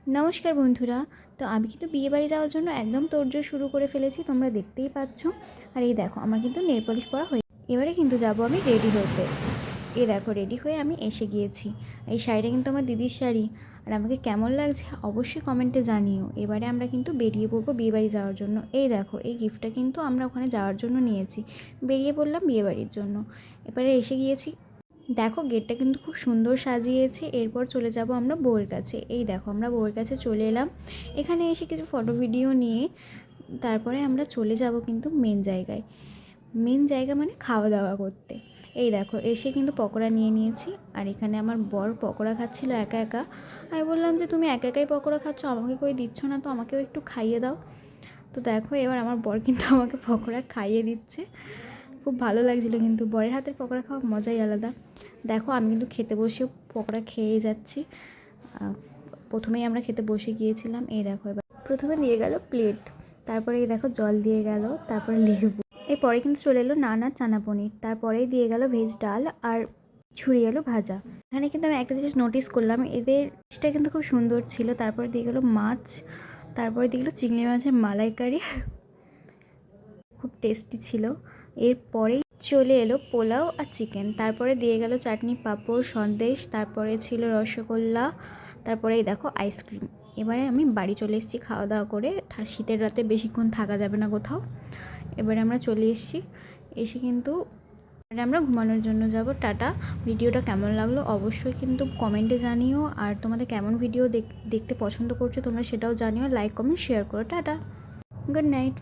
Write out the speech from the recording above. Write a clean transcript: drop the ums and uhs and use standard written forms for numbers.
নমস্কার বন্ধুরা। তো আমি কিন্তু বিয়েবাড়ি যাওয়ার জন্য একদম তোড়জোড় শুরু করে ফেলেছি, তোমরা দেখতেই পাচ্ছ। আর এই দেখো আমার কিন্তু নেল পলিশ পরা হয়ে, এবারে কিন্তু যাব আমি রেডি হতে। এই দেখো রেডি হয়ে আমি এসে গিয়েছি। এই শাড়িটা কিন্তু আমার দিদির শাড়ি, আর আমাকে কেমন লাগছে অবশ্যই কমেন্টে জানিও। এবারে আমরা কিন্তু বেরিয়ে পড়বো বিয়েবাড়ি যাওয়ার জন্য। এই দেখো এই গিফটটা কিন্তু আমরা ওখানে যাওয়ার জন্য নিয়েছি, বেরিয়ে পড়লাম বিয়েবাড়ির জন্য। এবারে এসে গিয়েছি, দেখো গেটটা কিন্তু খুব সুন্দর সাজিয়েছে। এরপর চলে যাব আমরা বউয়ের কাছে। এই দেখো আমরা বউয়ের কাছে চলে এলাম। এখানে এসে কিছু ফটো ভিডিও নিয়ে তারপরে আমরা চলে যাব কিন্তু মেন জায়গায়। মেন জায়গা মানে খাওয়া দাওয়া করতে। এই দেখো এসে কিন্তু পকোড়া নিয়ে নিয়েছি, আর এখানে আমার বর পকোড়া খাচ্ছিল একা একা। আমি বললাম যে তুমি একা একাই পকোড়া খাচ্ছ, আমাকে কই দিচ্ছ না, তো আমাকেও একটু খাইয়ে দাও। তো দেখো এবার আমার বর কিন্তু আমাকে পকোড়া খাইয়ে দিচ্ছে। খুব ভালো লাগছিলো, কিন্তু বরের হাতের পকোড়া খাওয়ার মজাই আলাদা। দেখো আমি কিন্তু খেতে বসেও পকোড়া খেয়ে যাচ্ছি। প্রথমেই আমরা খেতে বসে গিয়েছিলাম। এই দেখো এবার প্রথমে দিয়ে গেল প্লেট, তারপরে এই দেখো জল দিয়ে গেল, তারপরে লেবু। এরপরে কিন্তু চলে এলো নানা চানা পনির, তারপরেই দিয়ে গেল ভেজ ডাল, আর ছুরি এলো ভাজা। এখানে কিন্তু আমি একটা জিনিস নোটিস করলাম, এদের ডিশটা কিন্তু খুব সুন্দর ছিল। তারপরে দিয়ে গেলো মাছ, তারপরে দিয়ে গেলো চিংড়ি মাছের মালাইকারি, খুব টেস্টি ছিল। এরপরেই চলে এলো পোলাও আর চিকেন, তারপরে দিয়ে গেল চাটনি, পাঁপড়, সন্দেশ, তারপরে ছিল রসগোল্লা, তারপরে এই দেখো আইসক্রিম। এবারে আমি বাড়ি চলে এসেছি খাওয়া দাওয়া করে। শীতের রাতে বেশিক্ষণ থাকা যাবে না কোথাও। এবারে আমরা চলে এসেছি, এসে কিন্তু আমরা ঘুমানোর জন্য যাব। টাটা। ভিডিওটা কেমন লাগলো অবশ্যই কিন্তু কমেন্টে জানিও, আর তোমাদের কেমন ভিডিও দেখতে পছন্দ করছো তোমরা সেটাও জানিও। লাইক কমেন্ট শেয়ার করো। Tata, good night.